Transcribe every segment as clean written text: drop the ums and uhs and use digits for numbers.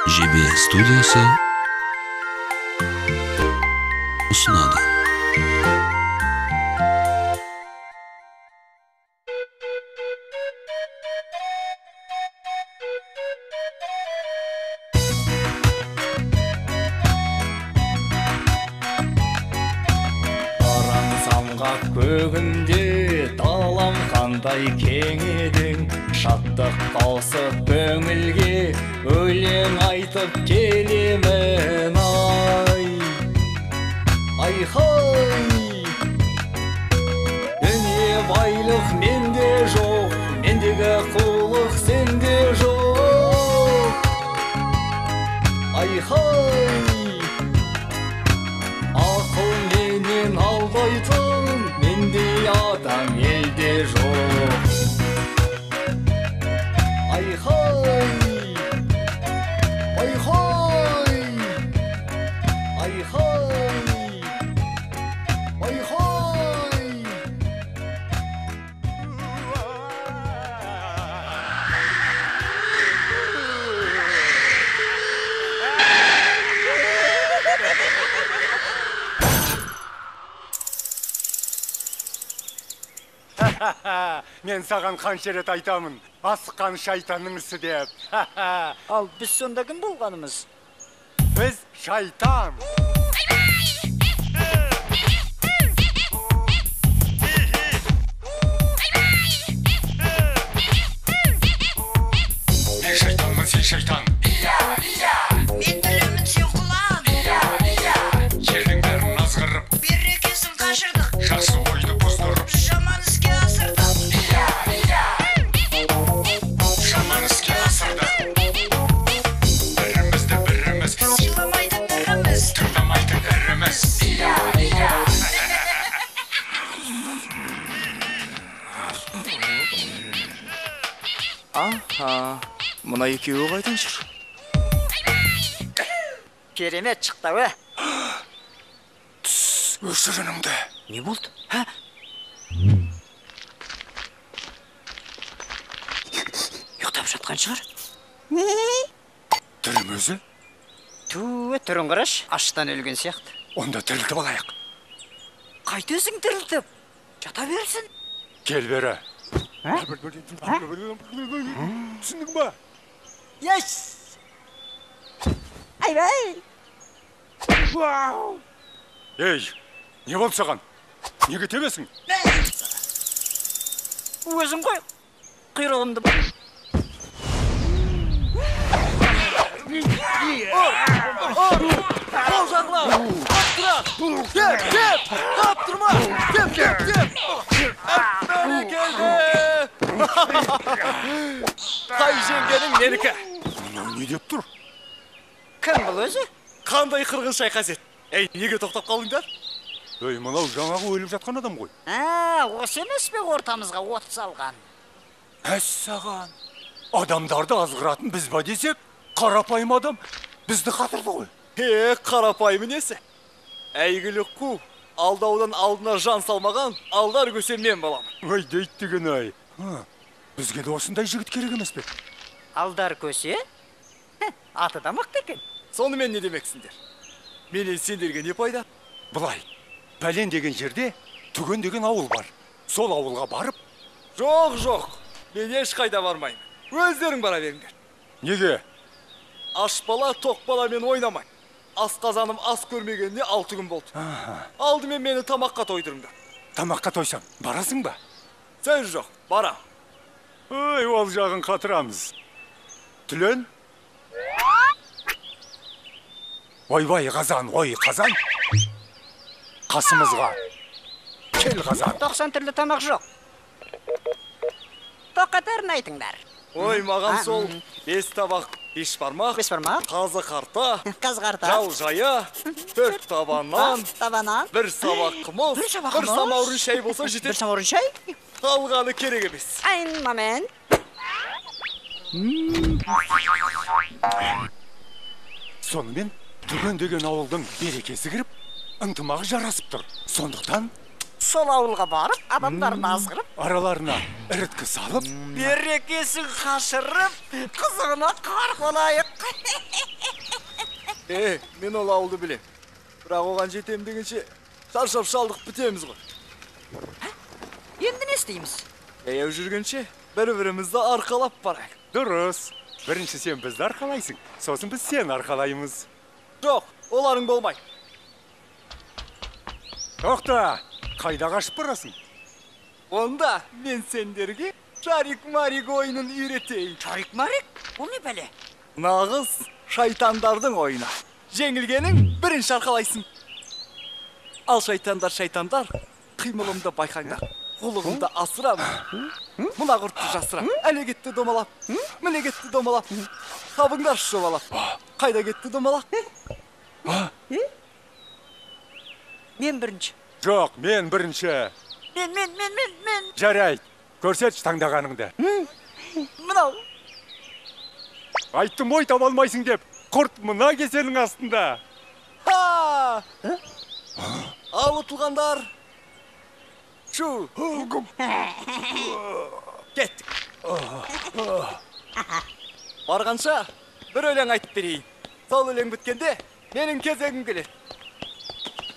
JB studiyasi sunadi. Көгінде далам қандай кең едің, шаттық қосып көңілге өлең айтып келемін ай-хай. Дүние байлық менде жоқ, мендегі қулық сенде жоқ ай-хай. Ақыл менен алдайтын мендей адам елде жоқ ай-хай, ай-хай, ай-хай, ай-хай. Мен саған қанша рет айтамын, асыққан шайтанның ісі деп. Ал біз сонда кім болғанымыз? Біз шайтан. Мен шайтанмын, сен шайтан. Мен тілімін, сен құлан. Жердің бәрін азғырып, Берекесін қашырдық, жақсы ойды бұздырып, жаман іске асырдық. жаман іске асырдық. Бірімізді біріміз, Сыйламайтын біріміз. тыңдамайтын іріміз. Аха, мына екеуі қайдан жүр? Керемет шықты, ө? Өшір үніңді. Не болды? Ә? Ұйықтап жатқан шығар? Түрім өзі? Туы, түрін қараш, аштан өлген сияқты. Онда тірілтіп алайық. Қайтесің тірілтіп? Жата берсін. Кел бері. Ә? Түсіндің ба? Yes! Ай-бай! Ей, не болды саған? Неге тебесің? Өзің қой, құйрығымды. Қол жағыла! Қаптыра! Кеп! Қаптырма! Кеп! Бәрекелді! Қай жеңгенің менікі? Мынау не деп тұр? Кім бұл өзі? Қандай қырғыз шайқас ет? Ей, неге тоқтап қалдыңдар? Ей, мынау жаңағы өліп жатқан адам ғой. Осы емес пе ортамызға от салған? Әссаған. Адамдарды азғыратын біз ба десек, қарапайым адам бізді қатырды ғой. Қарапайым несі? Әйгілі қу, алдаудан алдына жан салмаған, алдар көсе мен боламын. Ой, дейт деген ай. Бізге де осындай жігіт керек емес пе? Алдар көсе? Аты да мықты екен. Сонымен не демексіңдер? Менен сендерге не пайда? Былай, пәлен деген жерде түген деген ауыл бар. Сол ауылға барып, Жоқ, мен ешқайда бармаймын. Өздерің бара беріңдер. неге? Аш бала, тоқ бала мен ойнамай. Асқазаным ас көрмегенде 6 күн болды. Алдымен мені тамаққа тойдырыңдар. Тамаққа тойсам, барасың ба? Сөз жоқ, барам. Ой, ол жағын қатырамыз. Түлен? Ойбай қазан, ой қазан. Қасымызға. Кел қазан. 90 түрлі тамақ жоқ. Тоқатарын айтыңдар. Ой, маған сол 5 табақ, 5 бармақ, 5 бармақ, қазы қарта, қаз қарта, жал жая, 4 табаннан, табанан, 1 сабақ қымыз, 1 самаурын шай болса 1 жетеді. самаурын шай. Қалғаны керек емес. Айн момент. Сонымен түген деген ауылдың берекесі кіріп, ынтымағы жарасып тұр. Сондықтан сол ауылға барып, адамдарын азғырып, араларына іріткі салып, берекесін қашырып, қызығына қарқ болайық. Мен ол ауылды білем. Бірақ оған жетем дегенше шаршап шалдық бітеміз ғой. Енді не істейміз? Жаяу жүргенше бір-бірімізді арқалап барайық. Дұрыс. Бірінші сен бізді арқалайсың, сосын біз сені арқалаймыз. Жоқ, оларың болмай. Тоқта, қайда қашып барасың? Онда мен сендерге шарик-марик ойынын үйретейін. Шарик-марик? Бұл не бәле? Нағыз шайтандардың ойыны. Жеңілгенің бірінші арқалайсың. Ал шайтандар, қимылымды байқаңдар. Құлығымды асырамын. Мұна құртты жасырам. Әле кетті домалап. Міне кетті домалап. Қабыңдар шобалап. Қайда кетті домалап? Мен бірінші. Жоқ, мен бірінші. Мен. Жарайды, көрсетші таңдағаныңды. Мынау. Айттым ой таба алмайсың деп, құрт мына кеселің астында. Ал ұтылғандар. Шу. Кеттік. Барғанша бір өлең айтып берейін. Сол өлең біткенде менің кезегім келеді.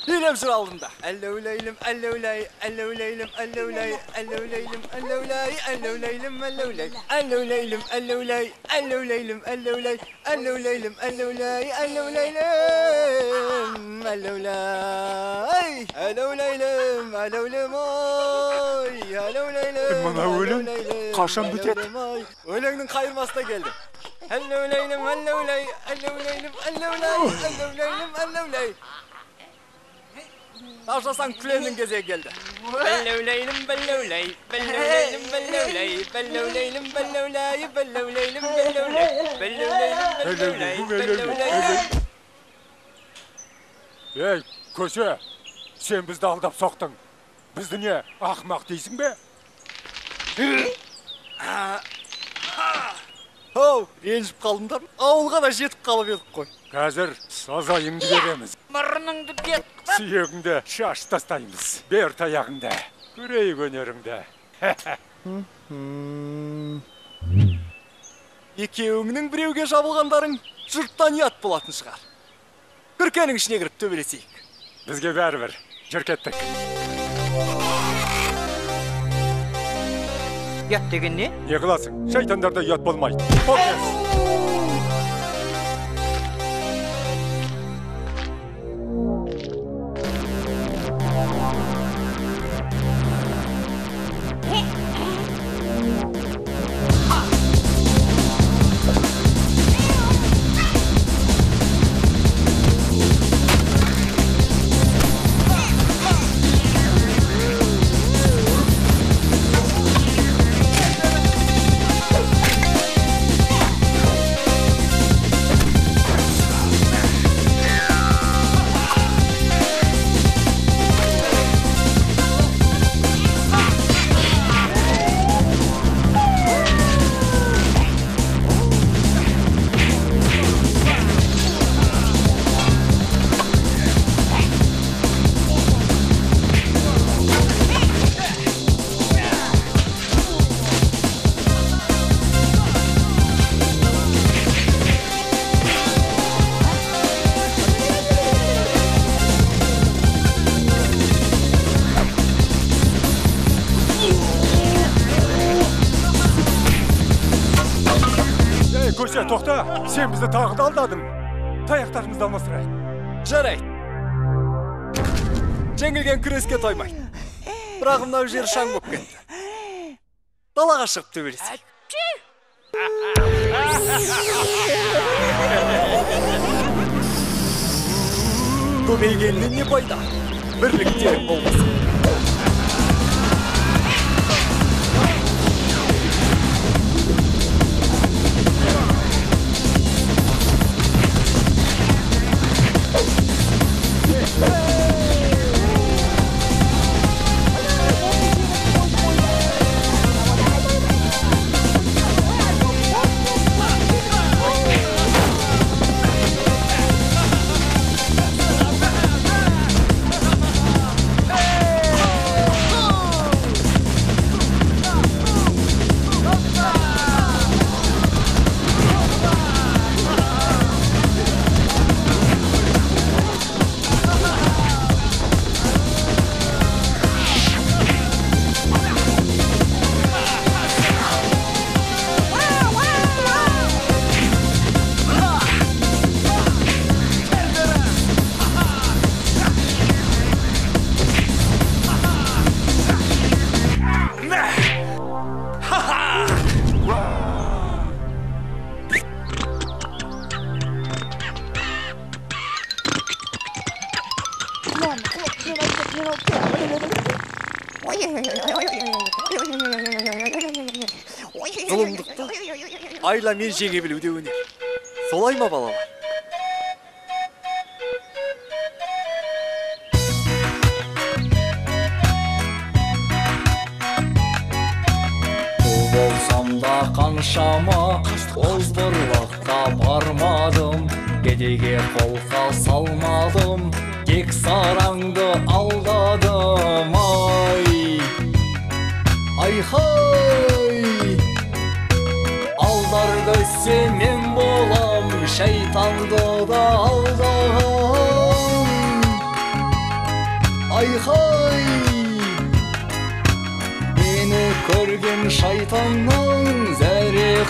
Билеп жүр алдымда. Әллеулейлім, әллеулей, әллеулейлім, әллеулей, әллеулейлім, әллеулей, әллеулейлім, әллеулей, әллеулейлім, әллеулей, әллеулейлім, әллеулей, әллеулейлім, әллеулей, әллеулейлім, әллеулей, әллеулейлім, әллеулем ой, әллеулейлім. Мына өлең қашан бітеді? Өлеңнің қайырмасына келдім. Әллеулейлім, әллеулей, әллеулейлім, әллеулей, әллеулейлім, әллеулей. Ташасаң күленің кезегі келді. Бәллеулейлім, бәллеулей, бәллеулейлім, бәллеулей, бәллеулейлім, бәллеулей, бәллеулейлім, бәллеулей, бәллеулейлім, бәллеулей. Ей, көше, сен бізді алдап соқтың. Бізді не, ақмақ дейсің бе? Оу, ренжіп қалдыңдар. Ауылға да жетіп қалып едік қой. Қазір сазайыңды береміз. Мұрныңды бет. Сүйегіңді шаш тастаймыз. Бер таяғыңды, көрейік өнеріңді. Екеуіңнің біреуге жабылғандарың жұрттан ұят болатын шығар. Күркенің ішіне кіріп төбелесейік. Бізге бәрібір, жүр кеттік. Ұят деген не? Не қыласың? Шайтандарда ұят болмайды. Покес! Көше, тоқта, сен бізді тағы да алдадың. Таяқтарымызды алмастырайық. Жарайды. Жеңілген күреске тоймайды. Бірақ мынау жер шаң болып кетті. Далаға шығып төбелесейік. Көбейгеннен не пайда? Бірлік терек болмасын. айла мен жеңе білу де өнер. Солай ма балалар? Бұл болсам да қаншама озбырлыққа бармадым, кедейге қолқа салмадым, тек сараңды алдадым. Ай-хай! Алдар көзсе мен болам, шайтанды да алдағам. Ай-хай! Мені көрген шайтанның зәре